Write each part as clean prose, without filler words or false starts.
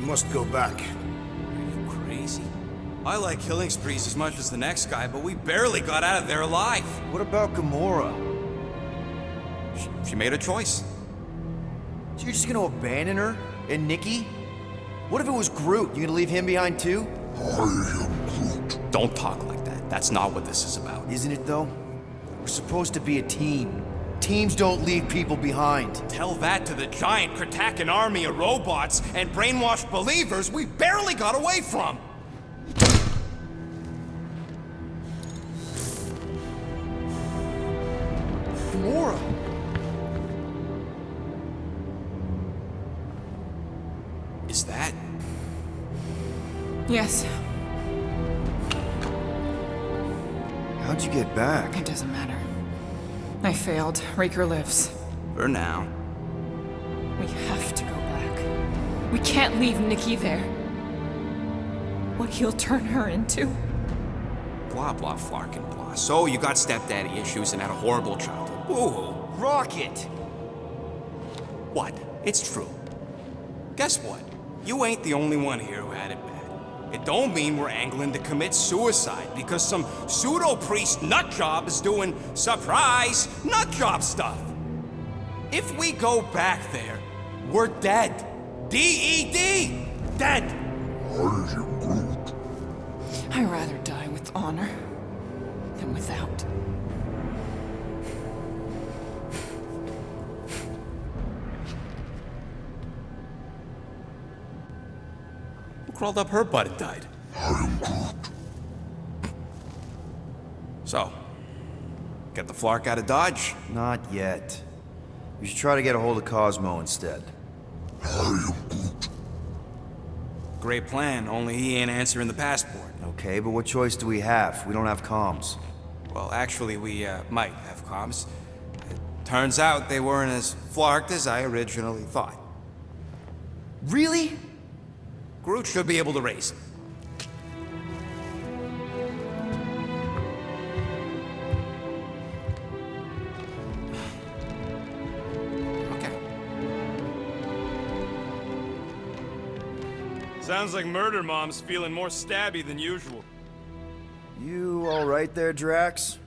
must go back. Are you crazy? I like killing sprees as much as the next guy, but we barely got out of there alive. What about Gamora? She made a choice. So you're just gonna abandon her? And Nikki? What if it was Groot? You gonna leave him behind too? I am Groot. Don't talk like that. That's not what this is about. Isn't it though? We're supposed to be a team. Teams don't leave people behind. Tell that to the giant Kratakan army of robots and brainwashed believers we barely got away from. Gamora! Is that? Yes, How'd you get back? it doesn't matter. I failed. Raker lives. For now. We have to go back. We can't leave Nikki there. What he'll turn her into. Blah, blah, flark and blah. So you got stepdaddy issues and had a horrible childhood. Boo-hoo. Rocket! What? It's true. Guess what? You ain't the only one here who had it bad. It don't mean we're angling to commit suicide because some pseudo-priest nutjob is doing surprise nutjob stuff. If we go back there, we're dead. D-E-D! Dead! I am Groot. I'd rather die with honor than without. Who crawled up her butt and died? I am Groot. So, get the flark out of Dodge? Not yet. We should try to get a hold of Cosmo instead. I am Groot. Great plan, only he ain't answering the passport. Okay, but what choice do we have? We don't have comms. Well, actually, we might have comms. It turns out they weren't as flarked as I originally thought. Really? Groot should be able to raise him. Okay. Sounds like Murder Mom's feeling more stabby than usual. You alright there, Drax?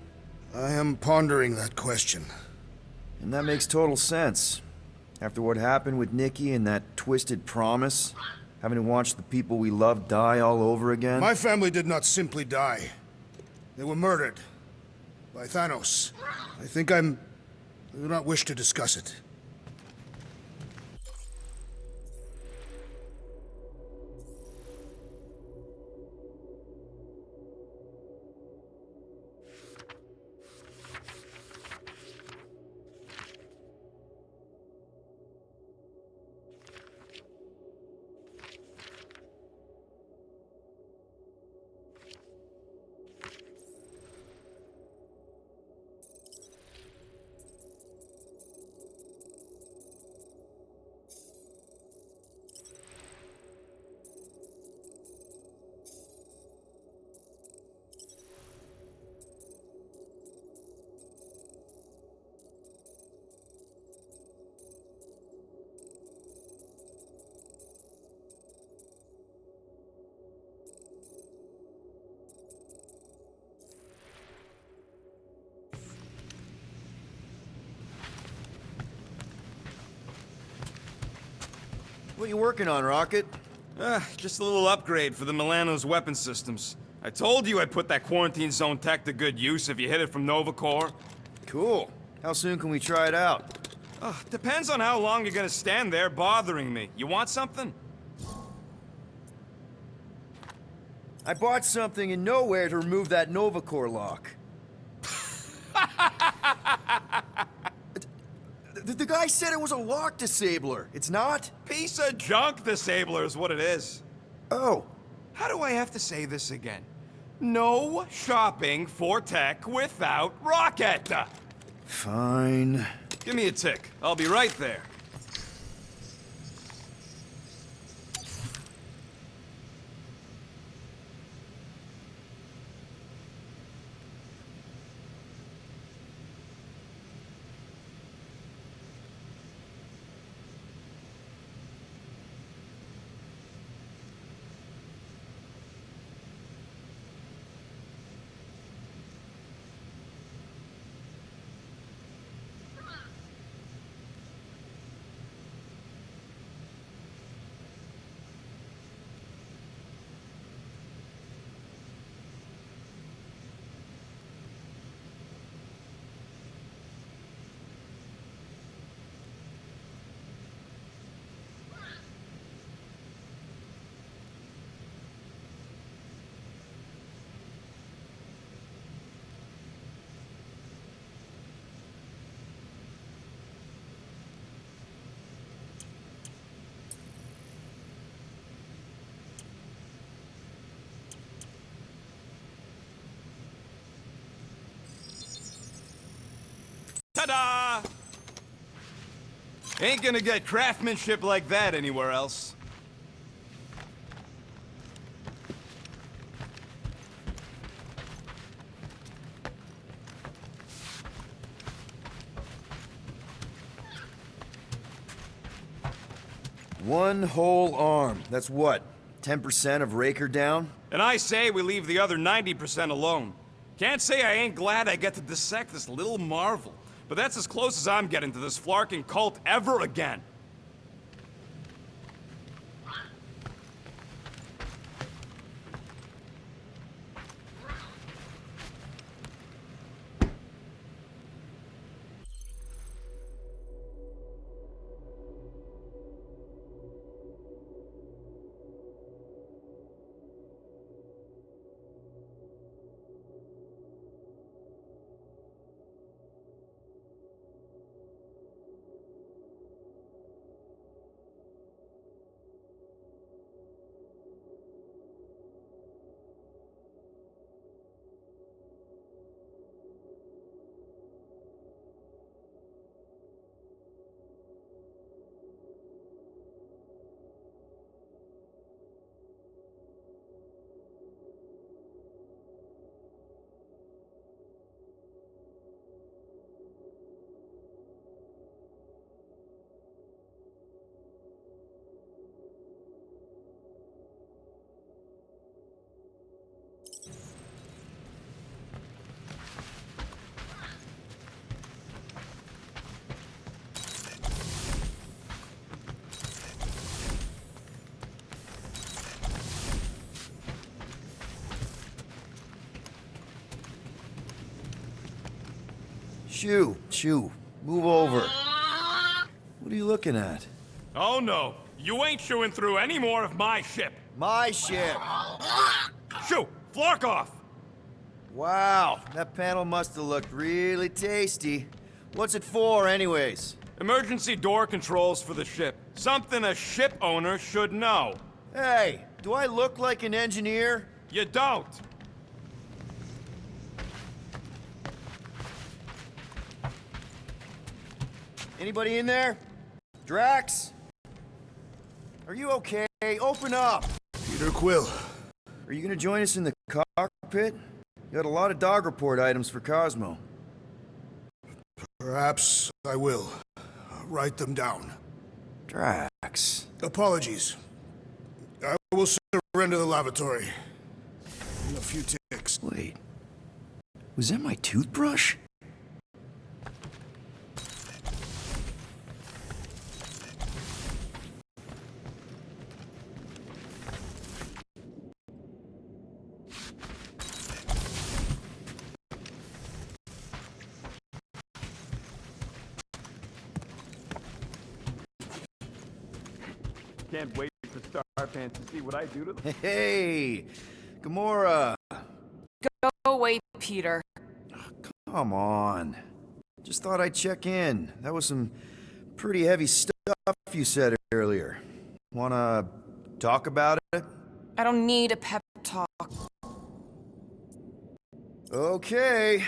I am pondering that question. And that makes total sense. After what happened with Nikki and that twisted promise, having to watch the people we love die all over again. My family did not simply die. They were murdered. By Thanos. I do not wish to discuss it. What are you working on, Rocket? Just a little upgrade for the Milano's weapon systems. I told you I'd put that quarantine zone tech to good use if you hit it from Nova Corps. Cool. How soon can we try it out? Depends on how long you're gonna stand there bothering me. You want something? I bought something in nowhere to remove that Nova Corps lock. The guy said it was a lock disabler. It's not? Piece of junk disabler is what it is. Oh. How do I have to say this again? No shopping for tech without Rocket! Fine. Give me a tick. I'll be right there. Ta-da! Ain't gonna get craftsmanship like that anywhere else. One whole arm. That's what? 10% of Raker down? And I say we leave the other 90% alone. Can't say I ain't glad I get to dissect this little marvel, but that's as close as I'm getting to this flarking cult ever again. Shoo, move over. What are you looking at? Oh no, you ain't chewing through any more of my ship. My ship! Shoo, flark off! Wow, that panel must have looked really tasty. What's it for, anyways? Emergency door controls for the ship. Something a ship owner should know. Hey, do I look like an engineer? You don't. Anybody in there? Drax? Are you okay? Open up! Peter Quill. Are you gonna join us in the cockpit? You got a lot of dog report items for Cosmo. Perhaps I will. Write them down. Drax. Apologies. I will surrender the lavatory. In a few ticks. Wait. Was that my toothbrush? Can't wait for Starpants to see what I do to them. Hey! Gamora! Go away, Peter. Come on. Just thought I'd check in. That was some pretty heavy stuff you said earlier. Wanna talk about it? I don't need a pep talk. Okay.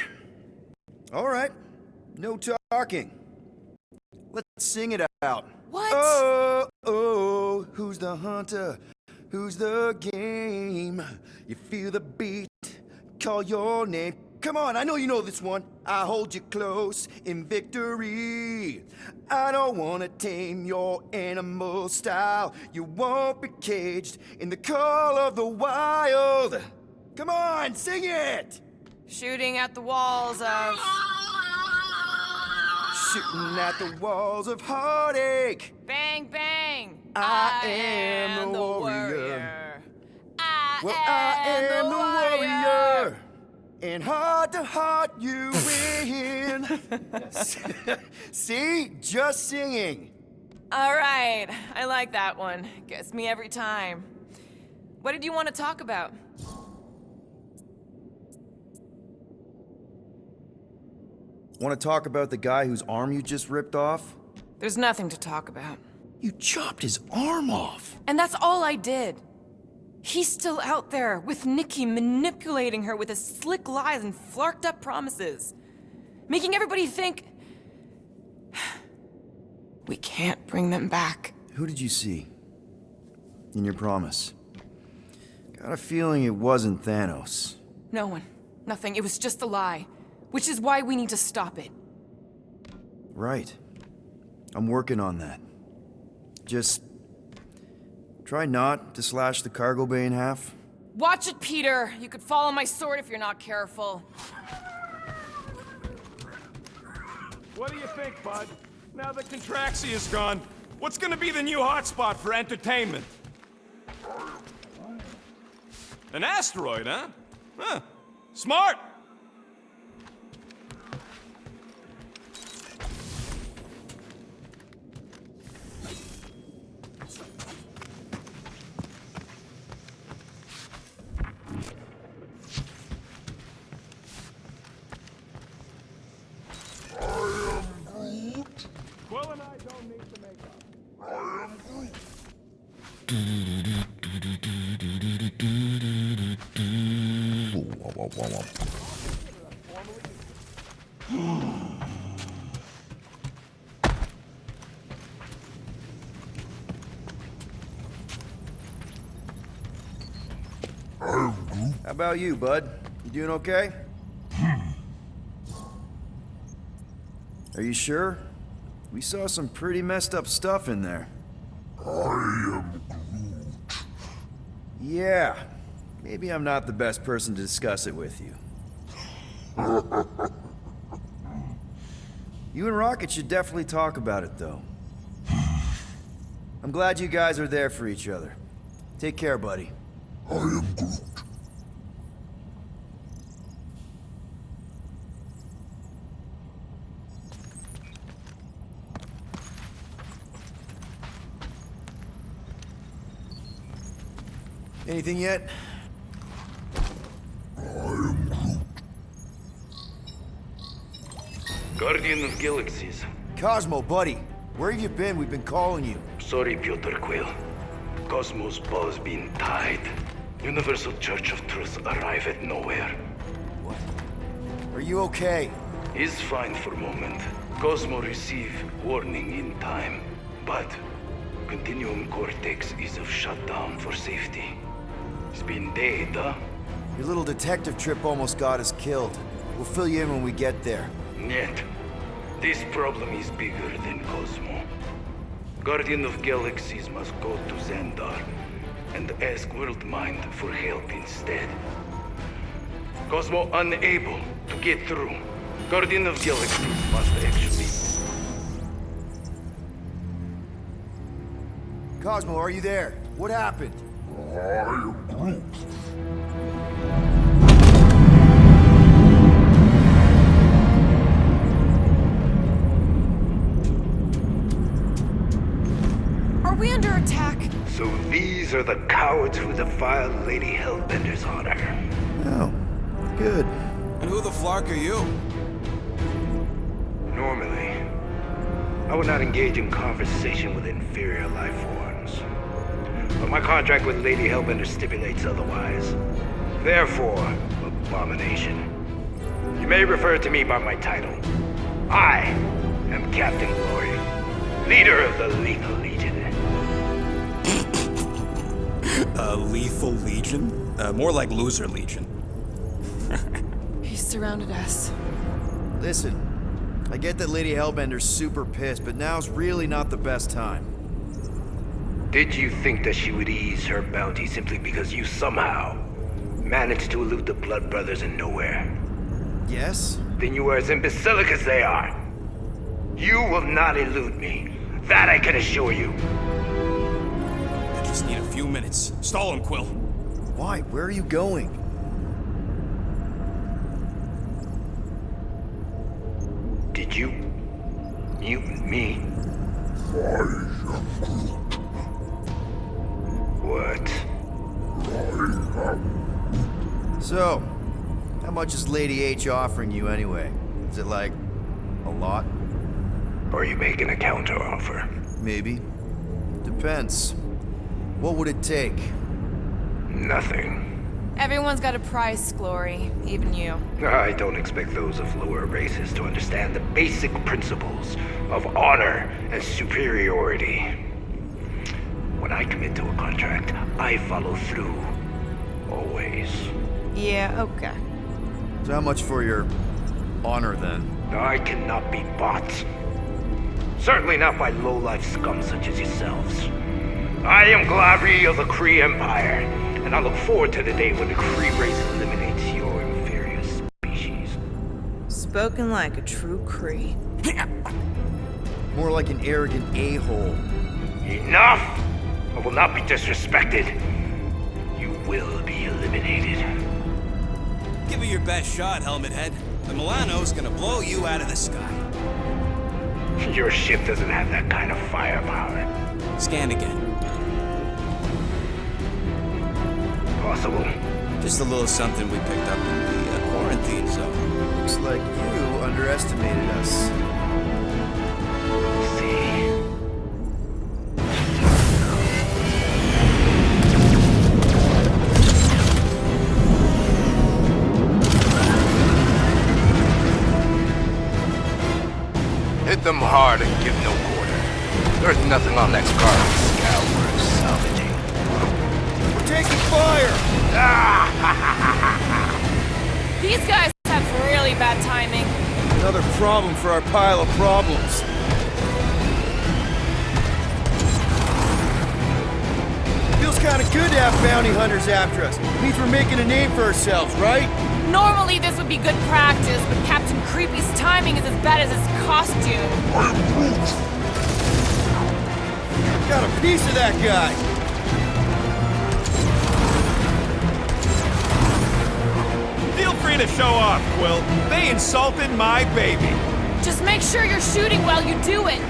Alright. No talking. Let's sing it out. What? Oh, who's the hunter? Who's the game? You feel the beat, call your name. Come on, I know you know this one. I hold you close in victory. I don't wanna tame your animal style. You won't be caged in the call of the wild. Come on, sing it! Shooting at the walls of... Shooting at the walls of heartache. Bang, bang! I am the warrior. I am the warrior. And heart to heart you win. See? Just singing. All right, I like that one. Gets me every time. What did you want to talk about? Want to talk about the guy whose arm you just ripped off? There's nothing to talk about. You chopped his arm off. And that's all I did. He's still out there with Nikki manipulating her with his slick lies and flarked up promises. Making everybody think We can't bring them back. Who did you see? In your promise? Got a feeling it wasn't Thanos. No one. Nothing. It was just a lie. Which is why we need to stop it. Right. I'm working on that. Just... try not to slash the cargo bay in half. Watch it, Peter! You could fall on my sword if you're not careful. What do you think, bud? Now that Contraxi is gone, what's gonna be the new hotspot for entertainment? An asteroid, huh? Huh. Smart! Quill and I don't need to make up. How about you, bud? You doing okay? Are you sure? We saw some pretty messed up stuff in there. I am Groot. Yeah. Maybe I'm not the best person to discuss it with you. You and Rocket should definitely talk about it, though. I'm glad you guys are there for each other. Take care, buddy. I am Groot. Anything yet? Guardian of Galaxies. Cosmo, buddy. Where have you been? We've been calling you. Sorry, Piotr Quill. Cosmos ball's been tied. Universal Church of Truth arrive at nowhere. Are you okay? Is fine for moment. Cosmo receive warning in time. But Continuum Cortex is of shutdown for safety. It's been dead, huh? Your little detective trip almost got us killed. We'll fill you in when we get there. Yet, this problem is bigger than Cosmo. Guardian of Galaxies must go to Xandar and ask Worldmind for help instead. Cosmo unable to get through. Guardian of Galaxies must actually... Cosmo, are you there? What happened? I am Groot. Are we under attack? So these are the cowards who defiled Lady Hellbender's honor. Oh, good. And who the flark are you? Normally, I would not engage in conversation with inferior life forms. But my contract with Lady Hellbender stipulates otherwise. Therefore, abomination. You may refer to me by my title. I am Captain Glory, leader of the Lethal Legion. Lethal Legion? More like Loser Legion. He surrounded us. Listen, I get that Lady Hellbender's super pissed, but now's really not the best time. Did you think that she would ease her bounty simply because you somehow managed to elude the Blood Brothers in nowhere? Yes? Then you are as imbecilic as they are. You will not elude me. That I can assure you. I just need a few minutes. Stall him, Quill. Why? Where are you going? Did you mutant me? I am Groot. What? I am So, how much is Lady H offering you anyway? Is it like a lot? Or are you making a counteroffer? Maybe. Depends. What would it take? Nothing. Everyone's got a price, Glory. Even you. I don't expect those of lower races to understand the basic principles of honor and superiority. When I commit to a contract, I follow through. Always. Yeah, okay. So how much for your honor, then? I cannot be bought. Certainly not by low-life scum such as yourselves. I am Glari of the Kree Empire, and I look forward to the day when the Kree race eliminates your inferior species. Spoken like a true Kree. More like an arrogant a-hole. Enough! I will not be disrespected. You will be eliminated. Give it your best shot, Helmet Head. The Milano's gonna blow you out of the sky. Your ship doesn't have that kind of firepower. Scan again. Possible. Just a little something we picked up in the quarantine zone. Looks like you underestimated us. See. Hit them hard and give no quarter. There's nothing on that garbage scout worth salvaging. We're taking fire! These guys have really bad timing. Another problem for our pile of problems. Feels kind of good to have bounty hunters after us. Means we're making a name for ourselves, right? Normally this would be good practice, but Captain Creepy's timing is as bad as his costume. Got a piece of that guy. Feel free to show off, Quill. They insulted my baby. Just make sure you're shooting while you do it.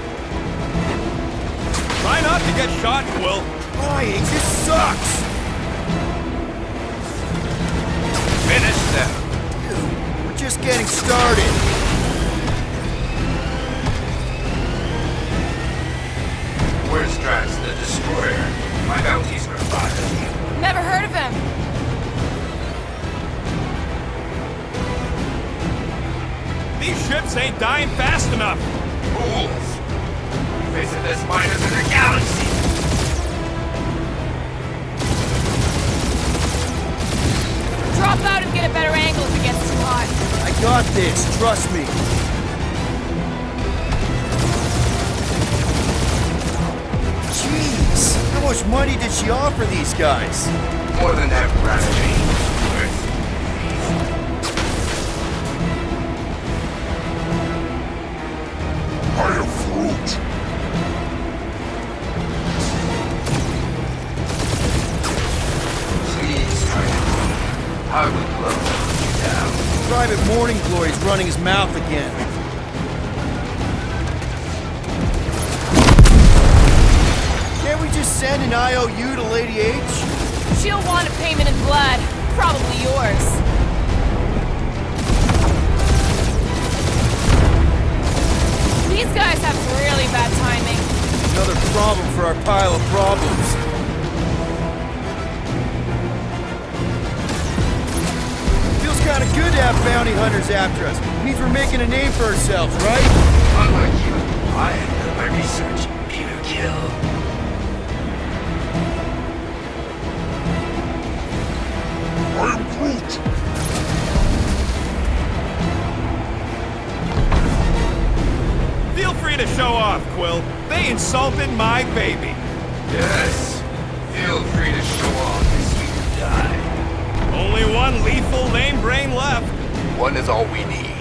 Try not to get shot, Quill. Lying, this sucks. Finish them. Dude, we're just getting started. Where's Drax the Destroyer? My bounty's for fire. Never heard of him. These ships ain't dying fast enough. Fools! Facing this miners in the galaxy! Drop out and get a better angle if it gets too hot. I got this, trust me. Jeez, how much money did she offer these guys? More than that rat change worth. I am fruit. Please try it. I would love to put you down. Private Morning Glory's running his mouth again. Can't we just send an IOU to Lady H? She'll want a payment in blood. Probably yours. These guys have really bad timing. Another problem for our pile of problems. Feels kind of good to have bounty hunters after us. Means we're making a name for ourselves, right? Unlike you, I had done my research. Pure kill. I am Groot. Feel free to show off, Quill. They insulted my baby. Yes. Feel free to show off as you die. Only one lethal lame brain left. One is all we need.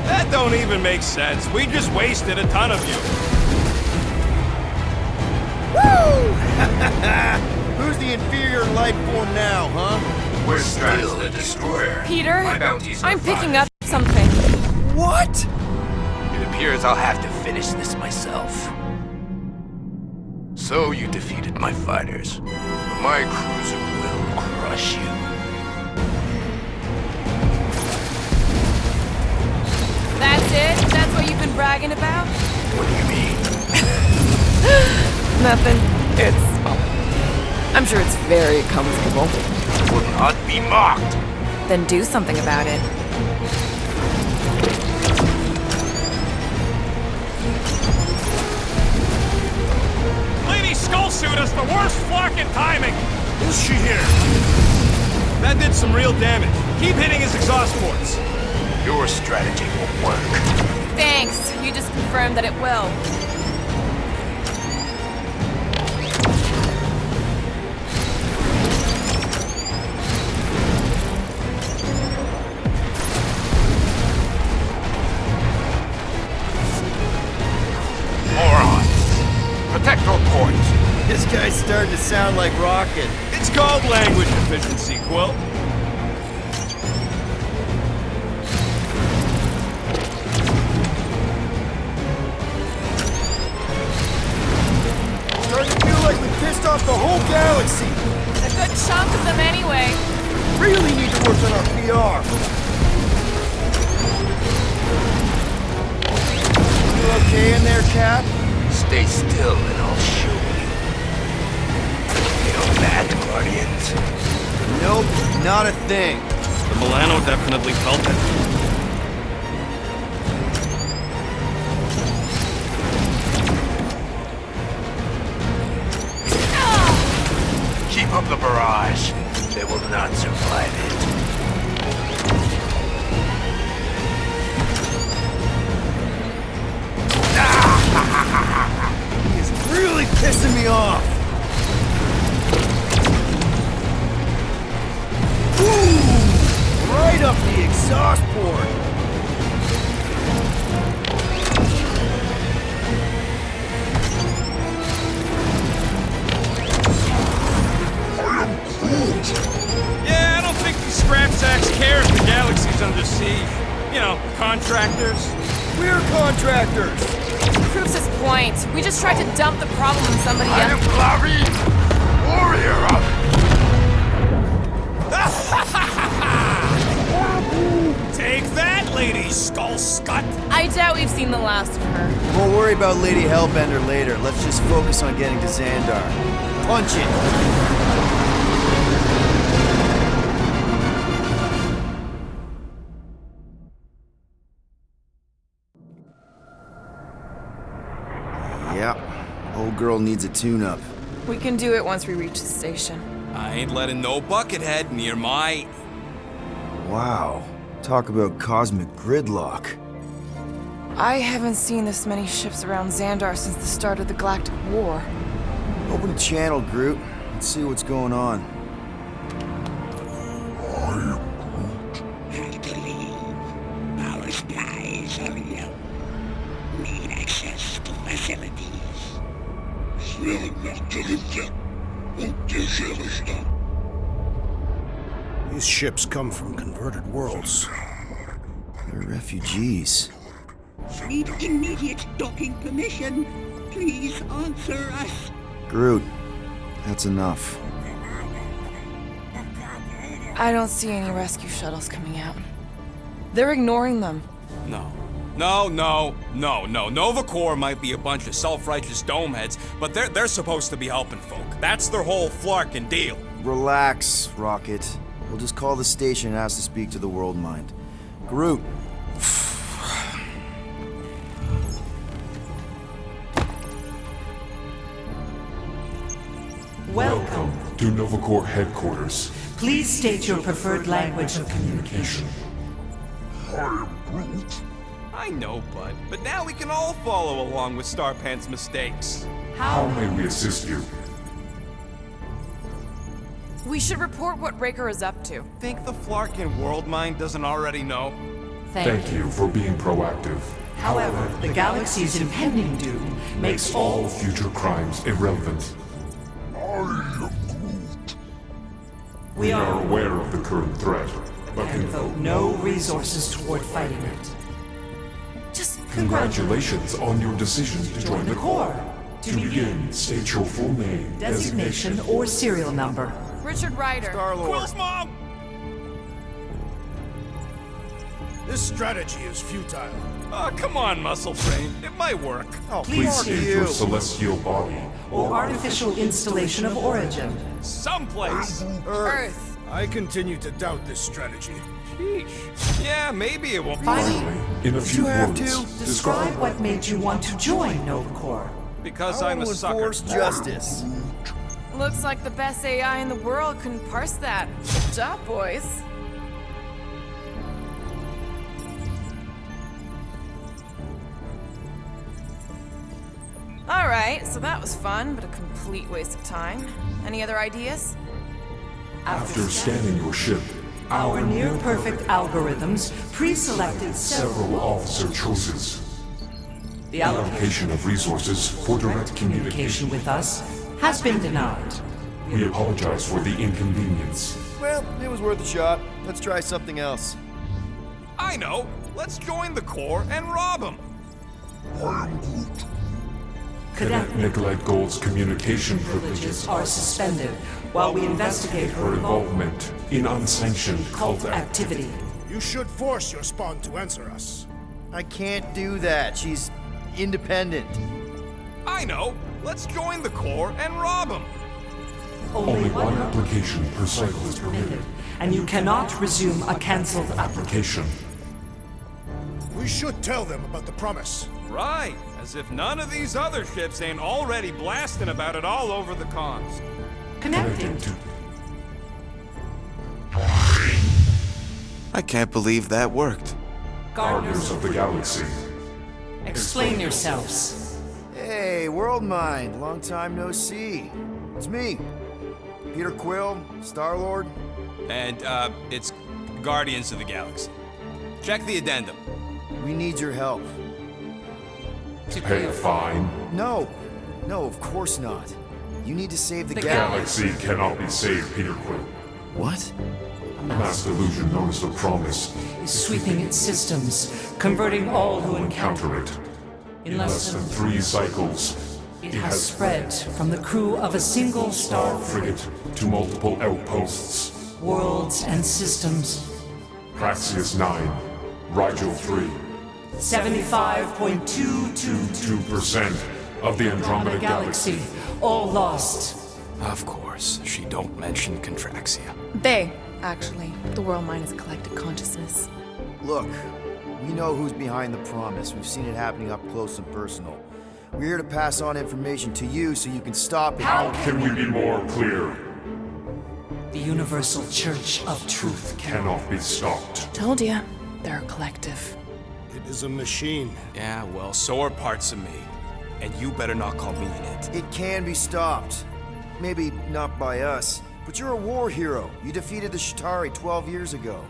That don't even make sense. We just wasted a ton of you. Who's the inferior life form now, huh? We're still the Destroyer. Peter, My bounty's I'm for picking fire. up something. What? It appears I'll have to finish this myself. So you defeated my fighters. But my cruiser will crush you. That's it? That's what you've been bragging about? What do you mean? Nothing. I'm sure it's very comfortable. Well, not be mocked. Then do something about it. Lady Skullsuit has the worst flocking timing! Is she here? That did some real damage. Keep hitting his exhaust ports. Your strategy will work. Thanks. You just confirmed that it will. Morons. Protect your ports. This guy's starting to sound like Rocket. It's called language efficiency, Quill. Starting to feel like we pissed off the whole galaxy. A good chunk of them anyway. Really need to work on our PR. You okay in there, Cap? Stay still and I'll show you. Feel that, Guardians? Nope, not a thing. The Milano definitely felt it. Keep up the barrage. They will not survive it. He's really pissing me off. Ooh, right up the exhaust port. Yeah, I don't think these scrap sacks care if the galaxy's under siege. You know, contractors. We're contractors. Proves his point. We just tried to dump the problem on somebody I am else. Clary, warrior of... Take that, Lady Skullscut! I doubt we've seen the last of her. We'll worry about Lady Hellbender later. Let's just focus on getting to Xandar. Punch it. Yeah, old girl needs a tune-up. We can do it once we reach the station. I ain't letting no buckethead near my... Wow, talk about cosmic gridlock. I haven't seen this many ships around Xandar since the start of the Galactic War. Open a channel, Groot. Let's see what's going on. Have to leave. Our supplies are low. Need access to facilities. These ships come from converted worlds. They're refugees. Need immediate docking permission. Please answer us. Groot, that's enough. I don't see any rescue shuttles coming out. They're ignoring them. No. Nova Corps might be a bunch of self-righteous domeheads, but they're supposed to be helping folk. That's their whole flarkin' deal. Relax, Rocket. We'll just call the station and ask to speak to the World Mind. Groot. Welcome to Nova Corps headquarters. Please state your preferred language of communication. I am Groot. I know, Bud, but now we can all follow along with Starpant's mistakes. How may we assist you? We should report what Raker is up to. Think the Flarkin World Mind doesn't already know? Thank you for being proactive. However, the galaxy's impending doom makes all future crimes irrelevant. I am Groot. we are aware of the current threat, but and devote no resources toward fighting it. Just congratulations on your decision to join the Corps. To begin, state your full name, designation or serial number. Richard Ryder. Quill's mom! This strategy is futile. Oh, come on, Muscle Brain. It might work. Oh, Please fuck state you. your celestial body. or artificial installation of origin. Someplace. Earth. I continue to doubt this strategy. Sheesh. Yeah, maybe it won't be Finally, In a few have words, to describe what made you want to join Novacore. because I I'm a want to sucker. enforce justice. Looks like the best AI in the world couldn't parse that. Good job, boys. Alright, so that was fun, but a complete waste of time. Any other ideas? after scanning your ship, Our near-perfect algorithms pre-selected several officer choices, The allocation allocation of resources for direct communication communication. with us has been denied. We apologize for the inconvenience. Well, it was worth a shot. Let's try something else. I know. Let's join the Corps and rob them. Cadet Nicolette Gold's communication privileges privileges are suspended while we investigate her her involvement in unsanctioned cult activity. You should force your spawn to answer us. I can't do that. She's independent. I know. Let's join the Corps and rob them. Only one application per cycle is permitted. And you cannot resume a cancelled Application. We should tell them about the promise. Right. As if none of these other ships ain't already blasting about it all over the comms. connecting to I can't believe that worked. Guardians of the Galaxy. Explain yourselves. Hey, World Mind. Long time no see. It's me. Peter Quill, Star-Lord. And, it's Guardians of the Galaxy. Check the addendum. We need your help. Pay a fine. No. No, of course not. You need to save the Galaxy cannot be saved, Peter Quill. What? A mass delusion known as the Promise Is sweeping its systems, converting all who encounter counter it. in less than 3 cycles, it has spread from the crew of a single star frigate to multiple outposts. worlds and systems. Praxius 9, Rigel 3, 75.222 2% of the Andromeda Galaxy. all lost. Of course, she don't mention Contraxia. They, actually. The world mind is a collective consciousness. Look, we know who's behind the promise. We've seen it happening up close and personal. We're here to pass on information to you so you can stop it. How can we be more clear? The Universal Church of Truth. Cannot be stopped. Told ya. They're a collective. It is a machine. Yeah, well, so are parts of me. And you better not call me in it. It can be stopped. Maybe not by us, but you're a war hero. You defeated the Shatari 12 years ago.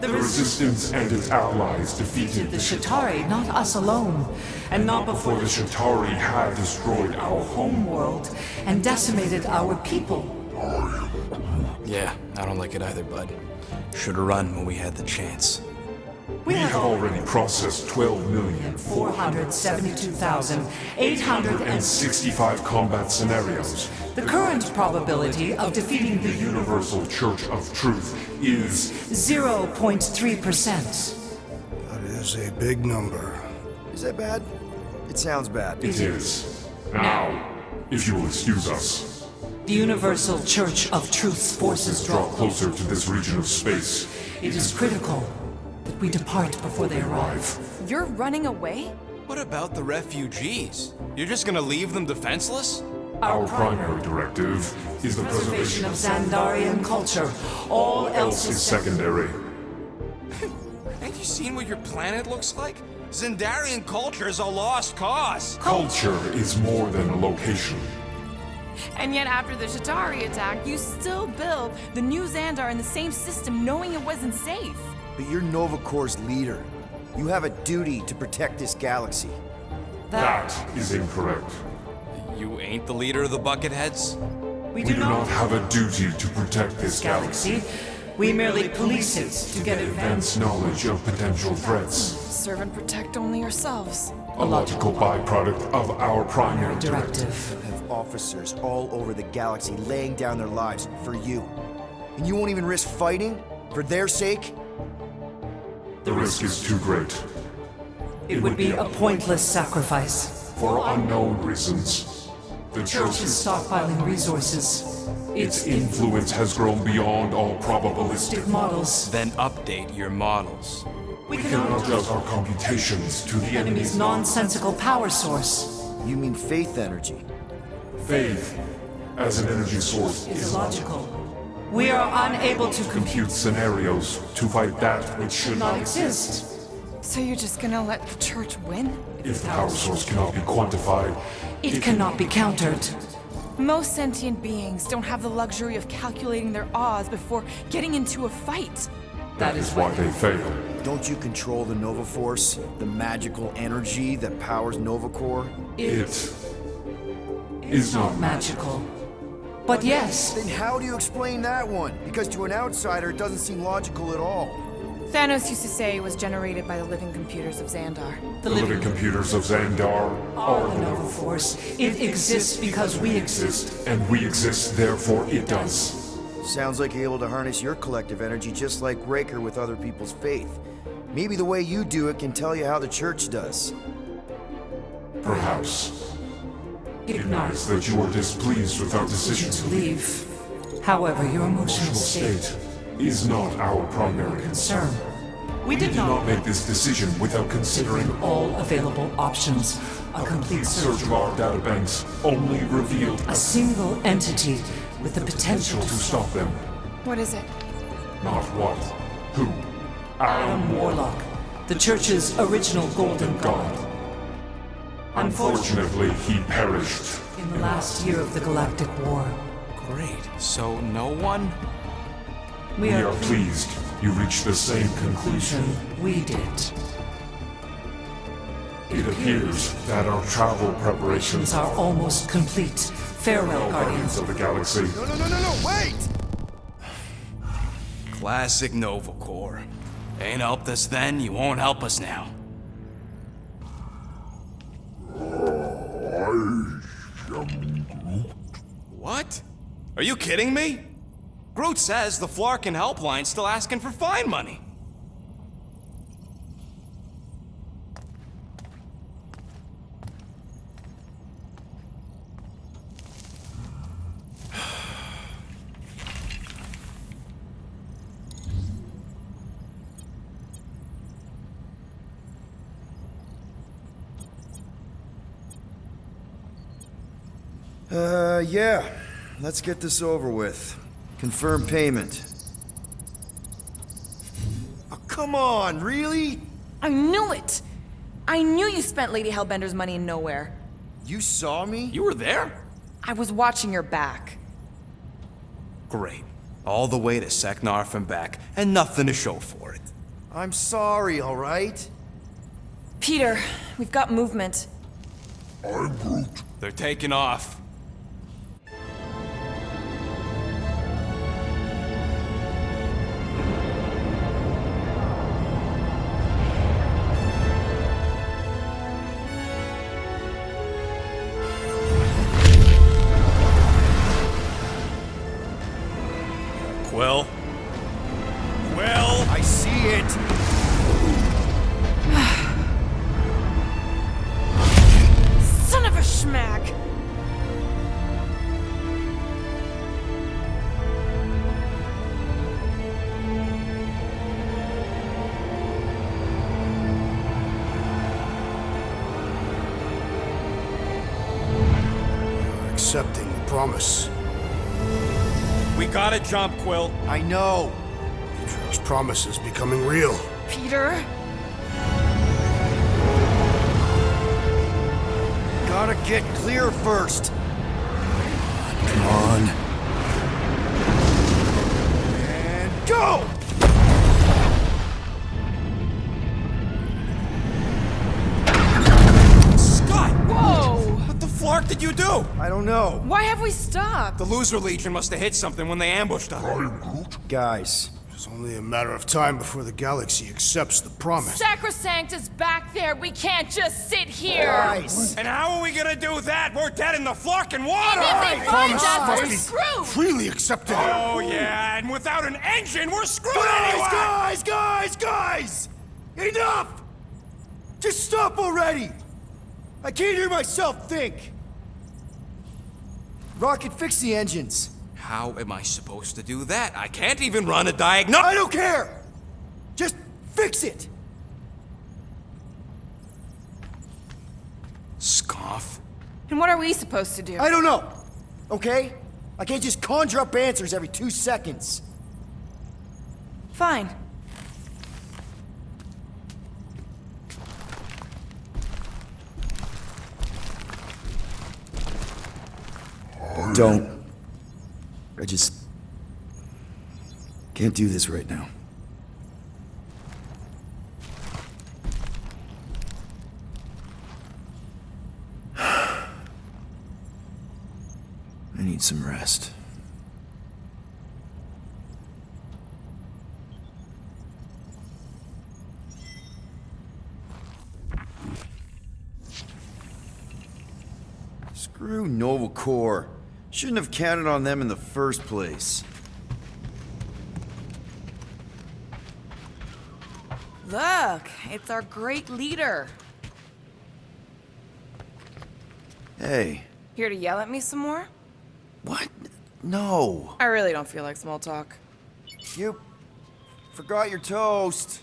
The The Resistance and its allies defeated the Shatari, not us alone, and not before the Shatari had destroyed our home. homeworld and decimated our people. Yeah, I don't like it either, bud. Should've run when we had the chance. We We have have already processed 472,800 65 combat scenarios. The current probability of defeating the Universal Church of Truth is 0.3%. That is a big number. Is that bad? It sounds bad. It is. Now, if you will excuse us, The Universal Church of Truth's forces draw draw. closer to this region of space. It is critical that we depart before they arrive. You're running away? What about the refugees? You're just gonna leave them defenseless? Our primary directive is the Preservation preservation of Xandarian culture. All else is is secondary. Ain't you seen what your planet looks like? Xandarian culture is a lost cause. Culture is more than a location. And yet after the Shatari attack, you still build the new Xandar in the same system knowing it wasn't safe. But you're Nova Corps' leader. You have a duty to protect this galaxy. That is incorrect. You ain't the leader of the Bucketheads? We We do not have a duty to protect this galaxy. galaxy. We merely police it to get Advance knowledge of potential threats. Serve and protect only yourselves. A logical byproduct of our primary directive. directive. You have officers all over the galaxy laying down their lives for you. And you won't even risk fighting? For their sake? The risk is too great. It would be a pointless sacrifice. For unknown reasons. The Church is stockpiling resources. Its influence has grown beyond all probabilistic Models. Then update your models. We We can adjust our computations to the enemy's nonsensical power source. You mean faith energy? faith as an energy source Is illogical. We are unable to compute scenarios to fight that which should not not exist. So you're just gonna let the church win? If the power source cannot be quantified, It cannot be countered. Most sentient beings don't have the luxury of calculating their odds before getting into a fight. that is why they fail. Don't you control the Nova Force? The magical energy that powers Nova Corps? It is not Magical. But yes, Then how do you explain that one? Because to an outsider, it doesn't seem logical at all. Thanos used to say it was generated by the living computers of Xandar. the living computers of Xandar are the Nova Force. It exists because we exist. and we exist, therefore it does. Sounds like you're able to harness your collective energy just like Raker with other people's faith. Maybe the way you do it can tell you how the church does. Perhaps. It Ignite means that you are displeased with our decision to leave. However, your emotional state state is not our primary concern. We did not make this decision without considering All available options. A complete search search of our databanks only revealed a single entity with the potential to stop them. What is it? Not what, who, Adam Warlock, the Church's original Golden God. Unfortunately, he perished. In the last year of the Galactic War, Great. So no one? we We are are pleased you reached the same conclusion. we did. It appears that our travel preparations Are almost complete. Farewell, Guardians Guardians. of the Galaxy. No, wait! Classic Nova Corps. Ain't helped us then, you won't help us now. What? Are you kidding me? Groot says the Flarkin helpline's still asking for fine money. Yeah. Let's get this over with. Confirm payment. Oh, come on, really? I knew it! I knew you spent Lady Hellbender's money in nowhere. You saw me? You were there? I was watching your back. Great. All the way to Seknarf and back, and nothing to show for it. I'm sorry, all right? Peter, we've got movement. They're taking off. Quill? Quill? I see it. Son of a schmack! You're accepting the promise. We gotta jump, Quill. I know. Atreus' promise is becoming real. Peter? Gotta get clear first. Come on. And go! Scott! Whoa! What the flark did you do? I don't know. Why have we stopped? The Loser Legion must have hit something when they ambushed us. Guys, It's only a matter of time before the galaxy accepts the promise. Sacrosanct is back there. We can't just sit here. guys. And how are we gonna do that? We're dead in the flarkin' water! And if they find Promise us, must we're be screwed. freely accepted. Oh, yeah, and without an engine, we're screwed anyway! Guys! Enough! Just stop already! I can't hear myself think. Rocket, fix the engines. How am I supposed to do that? I can't even run a diagnostic. I don't care! Just fix it! Scoff? And what are we supposed to do? I don't know, okay? I can't just conjure up answers every 2 seconds. Fine. Don't. I just can't do this right now. I need some rest. Screw Nova Corps. Shouldn't have counted on them in the first place. Look, it's our great leader. Hey. Here to yell at me some more? What? No. I really don't feel like small talk. You forgot your toast.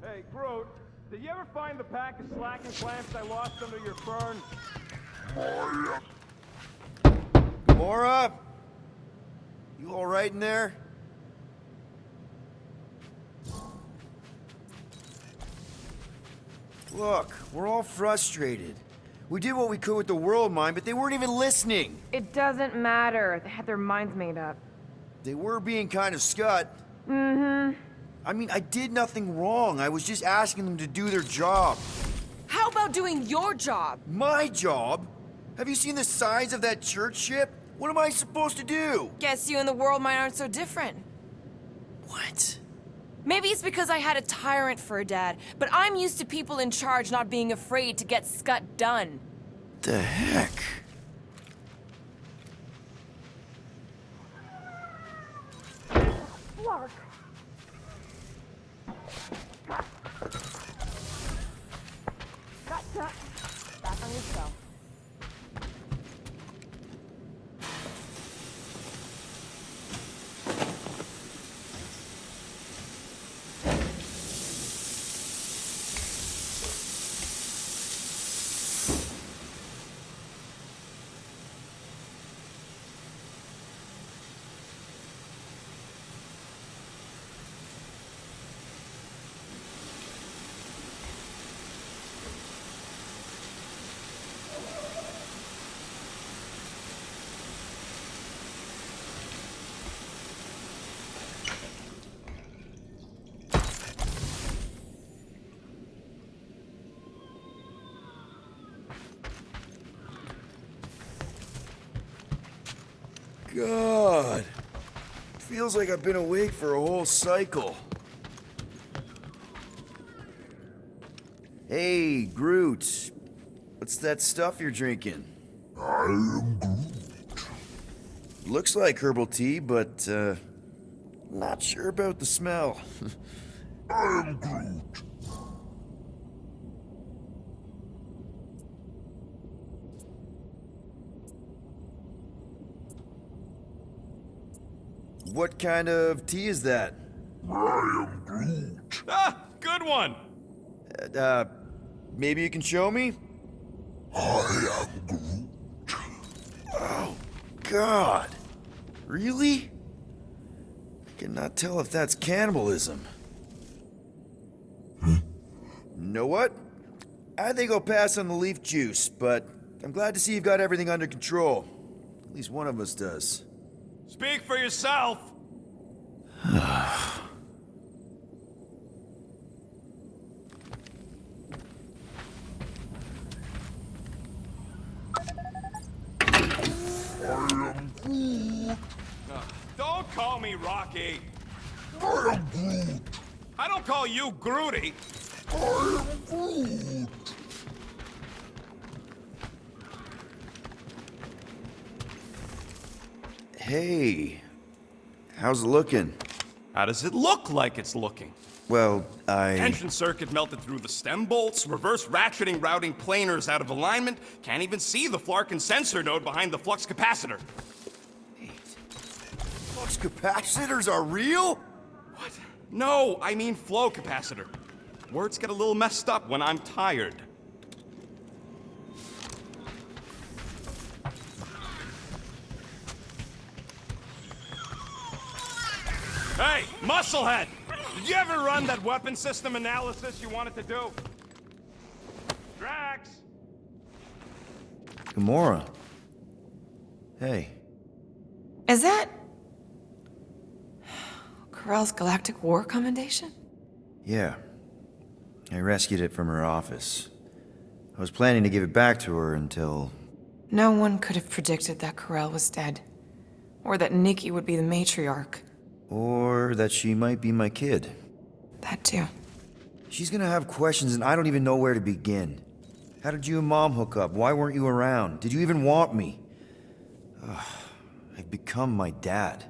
Hey, Groot, did you ever find the pack of slacking clamps I lost under your fern? Mora? You all right in there? Look, we're all frustrated. We did what we could with the world mine, but they weren't even listening. It doesn't matter. They had their minds made up. They were being kind of scut. Mm-hmm. I mean, I did nothing wrong. I was just asking them to do their job. How about doing your job? My job? Have you seen the size of that church ship? What am I supposed to do? Guess you and the world mine aren't so different. What? Maybe it's because I had a tyrant for a dad, but I'm used to people in charge not being afraid to get scut done. The heck? Lark. Gotcha. Back on yourself. God. Feels like I've been awake for a whole cycle. Hey, Groot. What's that stuff you're drinking? I am Groot. Looks like herbal tea, but, not sure about the smell. I am Groot. What kind of tea is that? I am Groot. Ah, good one! Maybe you can show me? I am Groot. Oh, God. Really? I cannot tell if that's cannibalism. Know what? I think I'll pass on the leaf juice, but I'm glad to see you've got everything under control. At least one of us does. Speak for yourself! Rocky. I am Groot. I don't call you Groody. I am Groot. Hey, how's it looking? How does it look like it's looking? Well, Tension circuit melted through the stem bolts, reverse ratcheting routing planers out of alignment, can't even see the Flarkin sensor node behind the flux capacitor. Flux capacitors are real? What? No, I mean flow capacitor. Words get a little messed up when I'm tired. Hey, Musclehead! Did you ever run that weapon system analysis you wanted to do? Drax! Gamora. Hey. Is that Corell's Galactic War Commendation? Yeah. I rescued it from her office. I was planning to give it back to her until... No one could have predicted that Corell was dead. Or that Nikki would be the matriarch. Or that she might be my kid. That too. She's gonna have questions and I don't even know where to begin. How did you and Mom hook up? Why weren't you around? Did you even want me? Ugh, I've become my dad.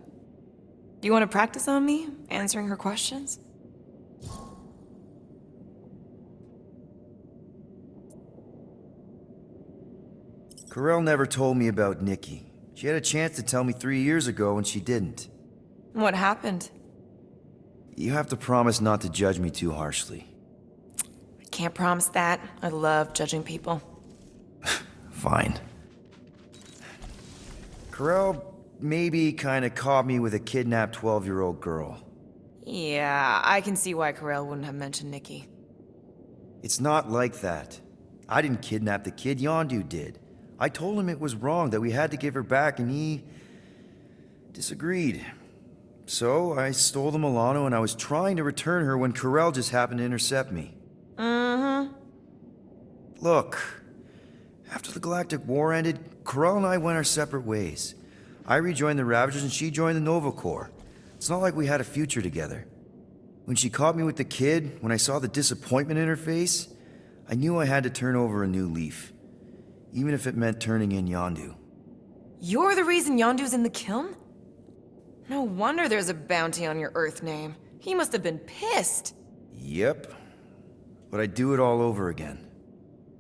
Do you want to practice on me, answering her questions? Corell never told me about Nikki. She had a chance to tell me 3 years ago and she didn't. What happened? You have to promise not to judge me too harshly. I can't promise that. I love judging people. Fine. Corell maybe kinda caught me with a kidnapped 12-year-old girl. Yeah, I can see why Corell wouldn't have mentioned Nikki. It's not like that. I didn't kidnap the kid, Yondu did. I told him it was wrong, that we had to give her back, and he... disagreed. So, I stole the Milano and I was trying to return her when Corell just happened to intercept me. Mm-hmm. Look, after the Galactic War ended, Corell and I went our separate ways. I rejoined the Ravagers and she joined the Nova Corps. It's not like we had a future together. When she caught me with the kid, when I saw the disappointment in her face, I knew I had to turn over a new leaf. Even if it meant turning in Yondu. You're the reason Yondu's in the kiln? No wonder there's a bounty on your Earth name. He must have been pissed. Yep. But I'd do it all over again.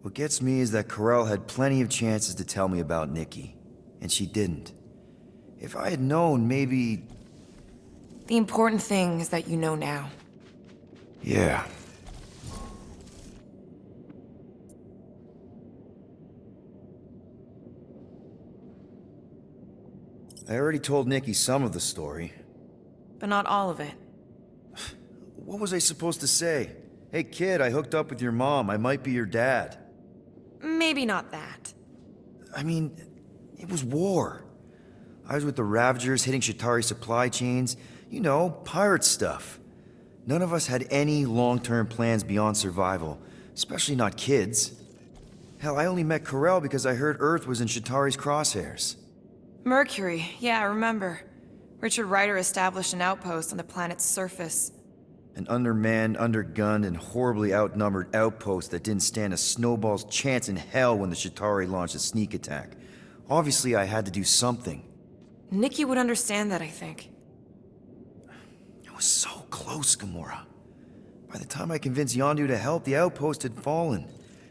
What gets me is that Corell had plenty of chances to tell me about Nikki, and she didn't. If I had known, maybe... The important thing is that you know now. Yeah. I already told Nikki some of the story. But not all of it. What was I supposed to say? Hey kid, I hooked up with your mom. I might be your dad. Maybe not that. I mean, it was war. I was with the Ravagers hitting Shatari supply chains. You know, pirate stuff. None of us had any long-term plans beyond survival, especially not kids. Hell, I only met Corell because I heard Earth was in Shatari's crosshairs. Mercury, yeah, I remember. Richard Ryder established an outpost on the planet's surface. An undermanned, undergunned, and horribly outnumbered outpost that didn't stand a snowball's chance in hell when the Shatari launched a sneak attack. Obviously, I had to do something. Nikki would understand that, I think. I was so close, Gamora. By the time I convinced Yondu to help, the outpost had fallen.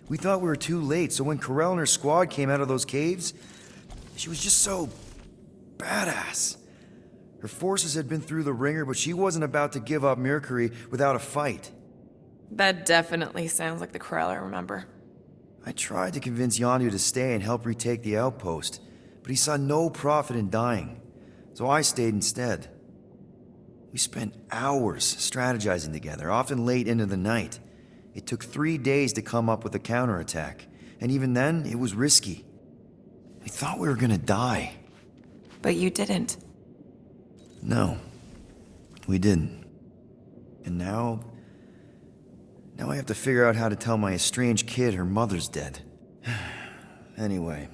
We thought we were too late, so when Corell and her squad came out of those caves, she was just so... badass. Her forces had been through the ringer, but she wasn't about to give up Mercury without a fight. That definitely sounds like the Corell I remember. I tried to convince Yondu to stay and help retake the outpost, but he saw no profit in dying, so I stayed instead. We spent hours strategizing together, often late into the night. It took 3 days to come up with a counterattack, and even then, it was risky. We thought we were gonna die. But you didn't. No, we didn't. And now I have to figure out how to tell my estranged kid her mother's dead. Anyway,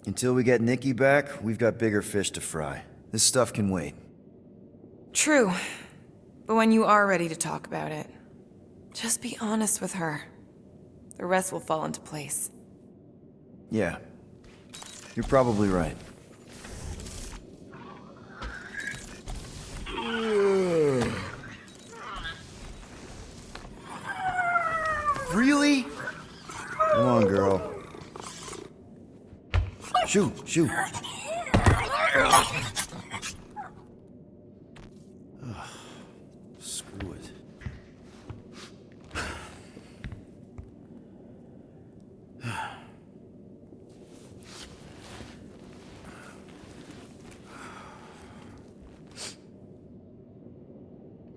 until we get Nikki back, we've got bigger fish to fry. This stuff can wait. True. But when you are ready to talk about it, just be honest with her. The rest will fall into place. Yeah. You're probably right. Really? Come on, girl. Shoot, shoot. Screw it.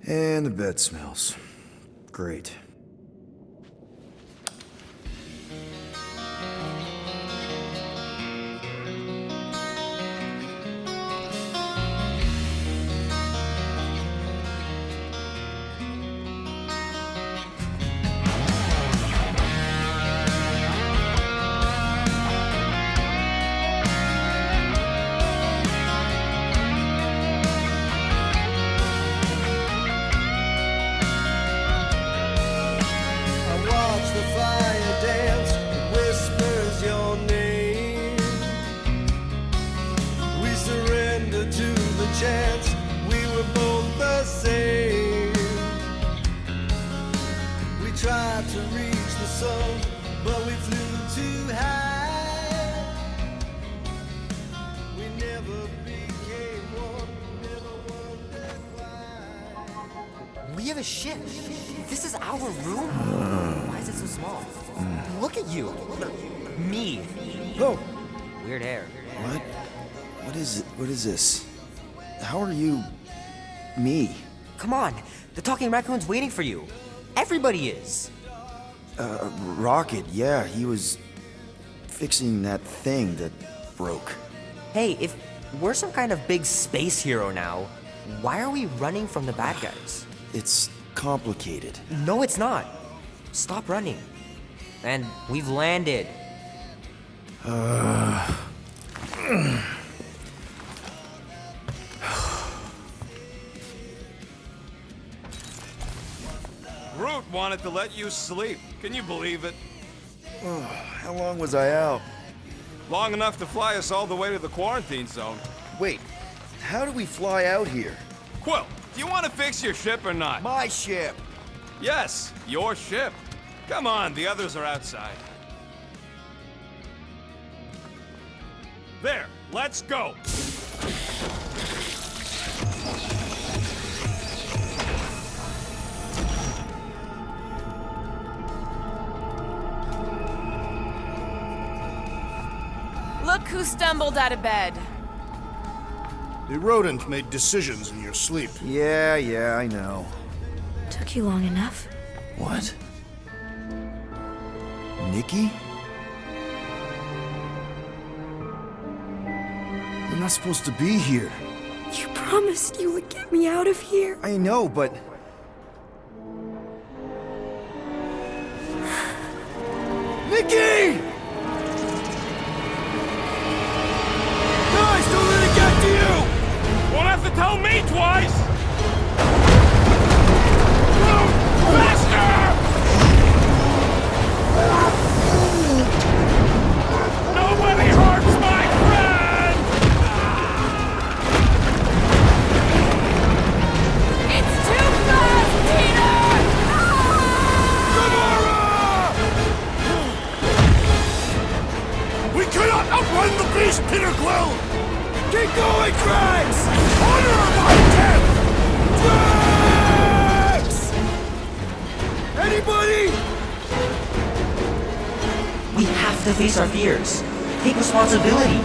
And the bed smells. Great. chance we were both the same. We tried to reach the sun, but we flew too high. We never became one, never wondered why. We have a ship. This is our room? Why is it so small? Look at you. Me. Oh. Weird hair. What? What is it? What is this? How are you... me? Come on. The talking raccoon's waiting for you. Everybody is. Rocket, yeah, he was fixing that thing that broke. Hey, if we're some kind of big space hero now, why are we running from the bad guys? It's complicated. No, it's not. Stop running. And we've landed. Groot wanted to let you sleep. Can you believe it? How long was I out? Long enough to fly us all the way to the quarantine zone. Wait, how do we fly out here? Quill, do you want to fix your ship or not? My ship! Yes, your ship. Come on, the others are outside. There, let's go! Look who stumbled out of bed. The rodent made decisions in your sleep. Yeah, I know. Took you long enough. What? Nikki? We're not supposed to be here. You promised you would get me out of here. I know, but... Nikki! Guys, don't let it get to you! Won't have to tell me twice! Faster! Nobody hurts my friend! It's too fast, Peter! Gamora! We cannot outrun the beast, Peter Quill! Keep going, Drax! Honor my death! Drax! Anybody? We have to face our fears. Take responsibility.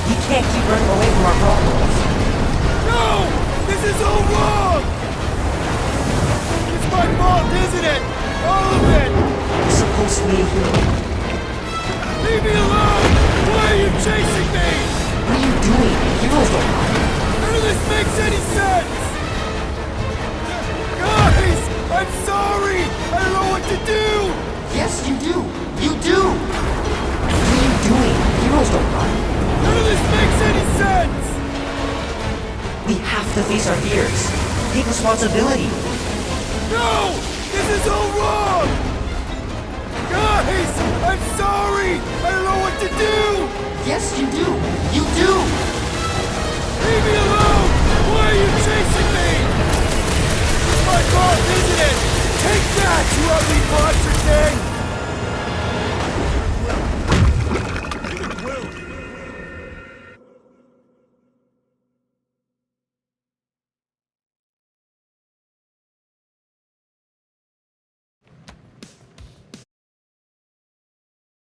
We can't keep running away from our problems. No! This is all wrong! It's my fault, isn't it? All of it! We're supposed to be a hero. Leave me alone! Why are you chasing me? What are you doing? Heroes don't run. None of this makes any sense! Guys! I'm sorry! I don't know what to do! Yes, you do. You do. What are you doing? Heroes don't run. None of this makes any sense! We have to face our fears. Take responsibility. No! This is all wrong!